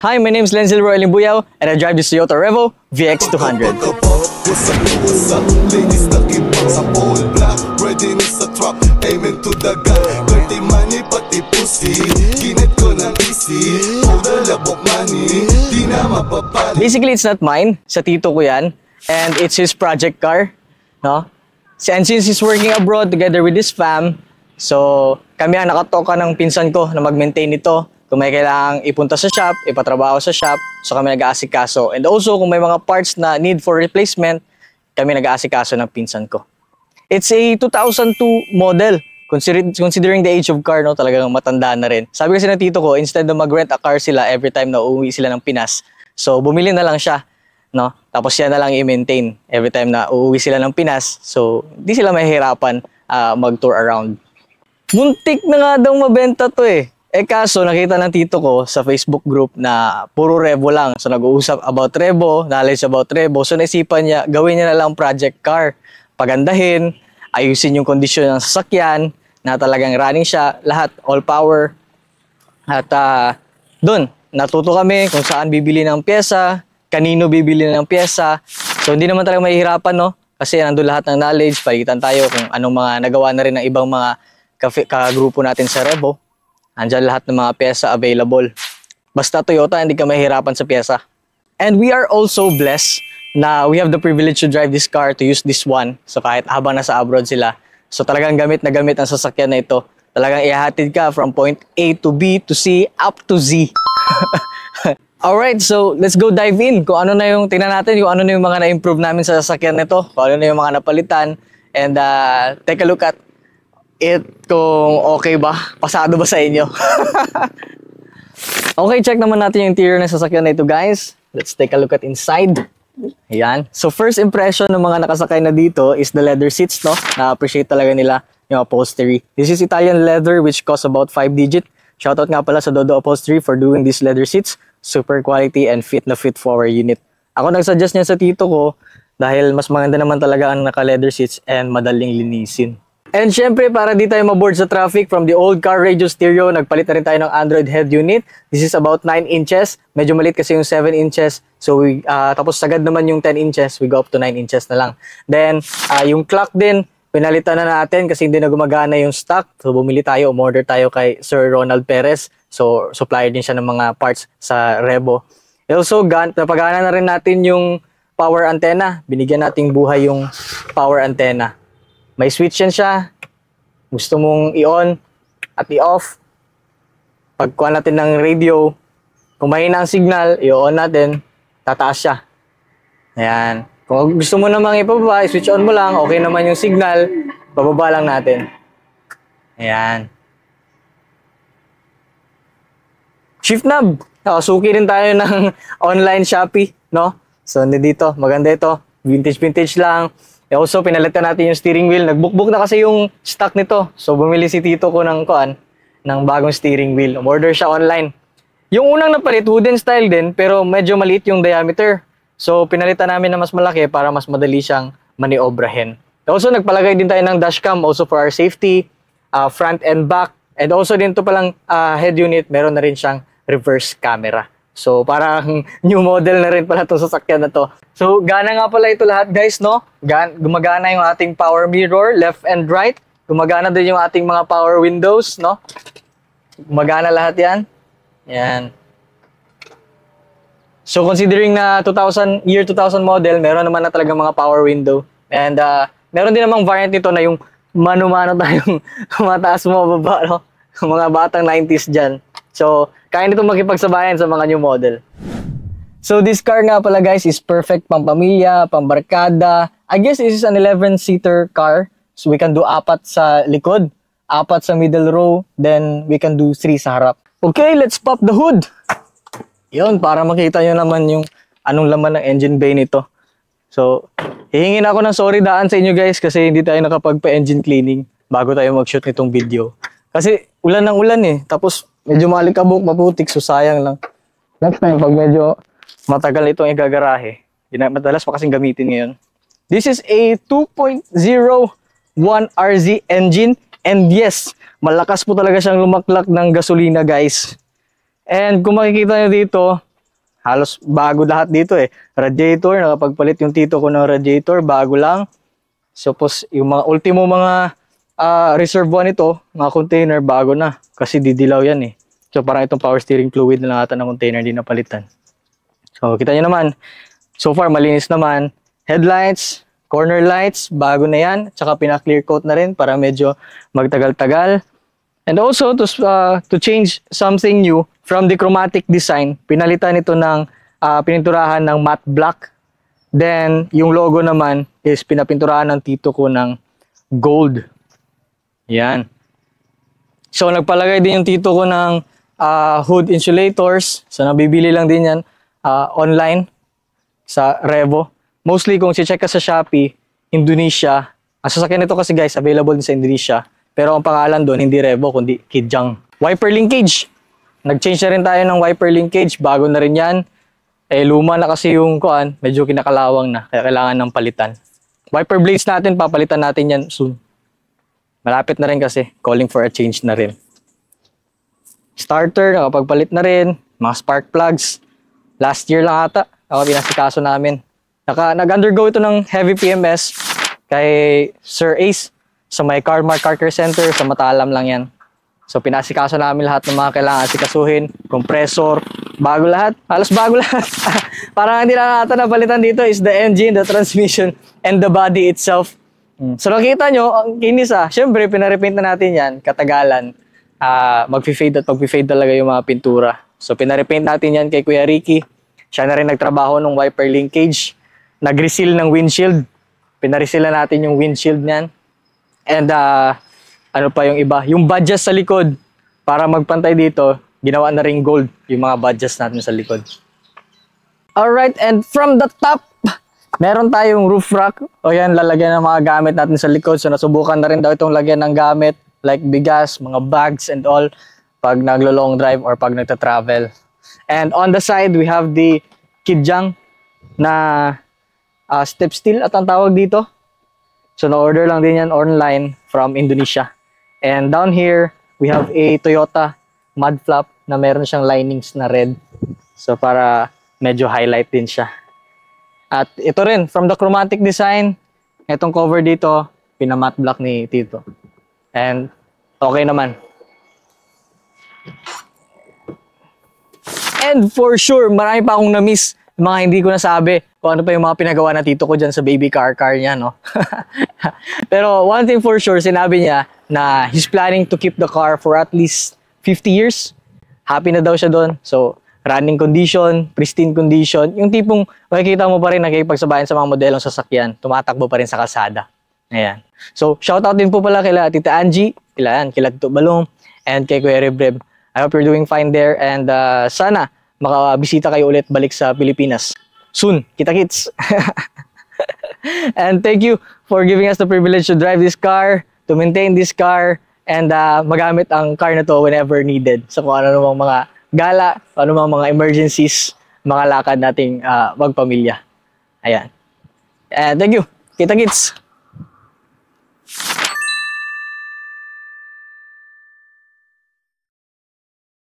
Hi, my name is Lenzel Roy Limbuyaw and I drive this Toyota Revo VX200. Basically, it's not mine. Sa tito ko yan. And it's his project car. No? And since he's working abroad together with his fam, so kami ang nakatoka ng pinsan ko na mag-maintain ito. Kung may kailangang ipunta sa shop, ipatrabaho sa shop, so kami nag-aasikaso. And also, kung may mga parts na need for replacement, kami nag-aasikaso ng pinsan ko. It's a 2002 model. Considering the age of car, no, talagang matanda na rin. Sabi kasi ng tito ko, instead na mag-rent a car sila every time na uuwi sila ng Pinas, so bumili na lang siya. No? Tapos siya na lang i-maintain every time na uuwi sila ng Pinas. So, di sila mahihirapan mag-tour around. Muntik na nga daw mabenta to eh. Eh kaso nakita ng tito ko sa Facebook group na puro Revo lang. So nag-uusap about Revo, knowledge about Revo. So naisipan niya, gawin niya na lang project car. Pagandahin, ayusin yung kondisyon ng sasakyan na talagang running siya. Lahat, all power. At doon, natuto kami kung saan bibili ng pyesa, kanino bibili ng pyesa. So hindi naman talaga mahihirapan, no? Kasi nandun lahat ng knowledge, palitan tayo kung anong mga nagawa na rin ng ibang mga kagrupo natin sa Revo. Andiyan lahat ng mga pyesa available. Basta Toyota, hindi ka mahihirapan sa pyesa. And we are also blessed na we have the privilege to drive this car, to use this one. So kahit habang nasa abroad sila. So talagang gamit na gamit ang sasakyan na ito. Talagang ihahatid ka from point A to B to C up to Z. Alright, so let's go dive in. Kung ano na yung, tingnan natin kung ano na yung mga na-improve namin sa sasakyan nito. Kung ano na yung mga napalitan. And take a look at it kung okay ba, pasado ba sa inyo. Okay, check naman natin yung interior ng sasakyan na ito, guys. Let's take a look at inside. Ayan. So first impression ng mga nakasakay na dito is the leather seats, no? Na-appreciate talaga nila yung upholstery. This is Italian leather which costs about 5 digit. Shoutout nga pala sa Dodo Upholstery for doing these leather seats. Super quality and fit na fit for our unit. Ako nag-suggest niya sa tito ko dahil mas maganda naman talaga ang naka-leather seats and madaling linisin. And syempre, para di tayo maboard sa traffic, from the old car radio stereo, nagpalit na rin tayo ng Android head unit. This is about 9 inches. Medyo maliit kasi yung 7 inches. So, tapos sagad naman yung 10 inches. We go up to 9 inches na lang. Then, yung clock din, pinalitan na natin kasi hindi na gumagana yung stock. So, bumili tayo, umorder tayo kay Sir Ronald Perez. So, supplier din siya ng mga parts sa Revo. Also, napagana na rin natin yung power antenna. Binigyan nating buhay yung power antenna. May switch yan siya. Gusto mong i-on at i-off. Pagkuha natin ng radio, kung mahina ang signal, i-on natin, tataas siya. Ayan. Kung gusto mo namang ipababa, i-switch on mo lang, okay naman yung signal, bababa lang natin. Ayan. Shift knob. Suki rin tayo ng online Shopee, no? So, dito, maganda ito. Vintage lang. Also, pinalitan natin yung steering wheel. Nagbukbuk na kasi yung stock nito. So, bumili si tito ko ng bagong steering wheel. Order siya online. Yung unang napalit, wooden style din, pero medyo maliit yung diameter. So, pinalitan namin na mas malaki para mas madali siyang maniobrahin. Also, nagpalagay din tayo ng dashcam also for our safety, front and back. And also, dito palang head unit, meron na rin siyang reverse camera. So, parang new model na rin pala itong sasakyan na to. So, gana nga pala ito lahat, guys, no? Gumagana yung ating power mirror, left and right. Gumagana din yung ating mga power windows, no? Gumagana lahat yan. Yan. So, considering na year 2000 model, meron naman na talagang mga power window. And, meron din namang variant nito na yung mano-mano tayong mataas mo baba, no? Mga batang 90s dyan. So, kaya nito makipagsabayan sa mga new model. So, this car nga pala, guys, is perfect pang pamilya, pang barkada. I guess this is an 11-seater car. So, we can do 4 sa likod, 4 sa middle row, then we can do 3 sa harap. Okay, let's pop the hood. Yun, para makita nyo naman yung anong laman ng engine bay nito. So, hihingin ako ng sorry daan sa inyo, guys, kasi hindi tayo nakapagpa-engine cleaning bago tayo mag-shoot nitong video. Kasi ulan ng ulan eh. Tapos medyo malikabok, maputik, so sayang lang. Next time, pag medyo matagal itong igagarahe, madalas pa kasing gamitin ngayon. This is a 2.01 RZ engine. And yes, malakas po talaga siyang lumaklak ng gasolina, guys. And kung makikita nyo dito, Halos bago lahat dito eh. Radiator, nakapagpalit yung tito ko ng radiator, bago lang. Suppose yung mga ultimo mga reservoir nito, mga container, bago na. Kasi didilaw yan eh. So parang itong power steering fluid na lang ata ng container, di napalitan. So kita nyo naman, so far malinis naman. Headlights, corner lights, bago na yan. Tsaka pina-clear coat na rin para medyo magtagal-tagal. And also, to change something new, from the chromatic design, pinalitan ito ng pininturahan ng matte black. Then, yung logo naman is pinapinturahan ng tito ko ng gold. Yan. So, nagpalagay din yung tito ko ng hood insulators. So, nabibili lang din yan online sa Revo. Mostly, kung si-check ka sa Shopee, Indonesia. Ang sasakyan nito kasi guys, available din sa Indonesia. Pero ang pangalan doon, hindi Revo, kundi Kijang. Wiper linkage. Nag-change na rin tayo ng wiper linkage. Bago na rin yan. Eh, luma na kasi yung kuan, medyo kinakalawang na. Kaya kailangan ng palitan. Wiper blades natin, papalitan natin yan soon. Malapit na rin kasi. Calling for a change na rin. Starter, nakapagpalit na rin. Mga spark plugs. Last year lang ata. Ako pinasikaso namin. Nag-undergo ito ng heavy PMS kay Sir Ace. Sa may Carmark Car Care Center, sa Matalam lang yan. So pinasikaso namin lahat ng mga kailangan asikasuhin, compressor, bago lahat, halos bago lahat. Parang hindi lang natin napalitan dito is the engine, the transmission, and the body itself. So nakita nyo, ang kinis syempre pinarepaint na natin yan, katagalan. Mag-fade at mag-fade talaga yung mga pintura. So pinarepaint natin yan kay Kuya Ricky. Siya na rin nagtrabaho ng wiper linkage. Nag-reseal ng windshield. Pinareseal na natin yung windshield niyan. And ano pa yung iba? Yung badges sa likod, para magpantay dito, ginawa na rin gold yung mga badges natin sa likod. Alright, and from the top, meron tayong roof rack. O yan, lalagyan ng mga gamit natin sa likod. So nasubukan na rin daw itong lagyan ng gamit, like bigas, mga bags and all, pag naglo-long drive or pag nagta-travel. And on the side, we have the Kijang na step steel at ang tawag dito. So, na-order lang din yan online from Indonesia. And down here, we have a Toyota mud flap na meron siyang linings na red. So, para medyo highlight din siya. At ito rin, from the chromatic design, itong cover dito, pinamatte black ni Tito. And, okay naman. And for sure, marami pa akong na-miss. Mga hindi ko nasabi kung ano pa yung mga pinagawa na tito ko dyan sa baby car niya, no? Pero one thing for sure, sinabi niya na he's planning to keep the car for at least 50 years. Happy na daw siya doon. So, running condition, pristine condition. Yung tipong makikita mo pa rin nakikipagsabayan sa mga modelong sasakyan. Tumatakbo pa rin sa kalsada. Ayan. So, shoutout din po pala kila Tita Angie, kila Tito Balong, and kay Kuya Rebreb. I hope you're doing fine there. And sana makabisita kayo ulit balik sa Pilipinas. Soon, kita-kits. And thank you for giving us the privilege to drive this car, to maintain this car, and magamit ang car na to whenever needed. So kung ano namang mga gala, kung ano namang mga emergencies, mga lakad nating magpamilya. Ayan. And thank you. Kita-kits.